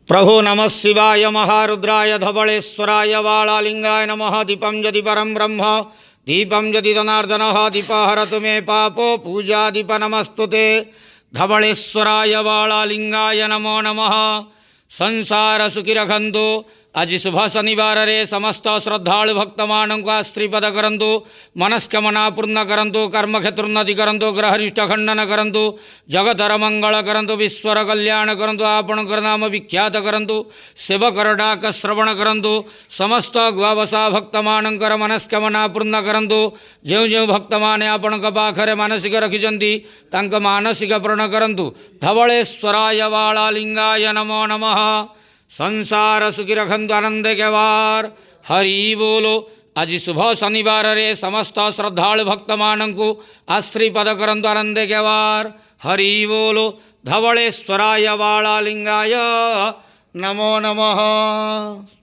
प्रभो नमः शिवाय महारुद्राय धवलेश्वराय वालालिंगाय नमः। दीपं यदि परं ब्रह्म दीपं यदि जनार्दनः दीपहरतु मे पापो पूजा दीप नमस्तुते। धवलेश्वराय वालालिंगाय नमो नमः। संसार सुखी रखंतु। आज शुभ शनिवार रे समस्त श्रद्धालु भक्त मानक श्रीपद करंतु। मनस्कामना पूर्ण करंतु। कर्मक्षेत्रोन्नति करंतु। ग्रहरिष्ट खंडन करंतु। जगतर मंगल करंतु। विश्वर कल्याण करंतु। आपणकर नाम विख्यात करंतु। सेवकर डाक श्रवण करंतु। समस्त गुआवसा भक्त मानकर मनस्कामना पूर्ण करंतु। जो जो भक्त माने आपणक पाखरे मानसिक रखिजंती तांक मानसिक पूर्ण करंतु। धवलेश्वराय वालालिंगाय नमो नमः। संसार सुखी रखंतु आनंद के वार। हरि बोलो। आज शुभ शनिवार रे समस्त श्रद्धालु भक्त मानकु आश्रीपद करंतु आनंद के वार। हरि बोलो। धवलेश्वराय वालालिंगाय नमो नमः।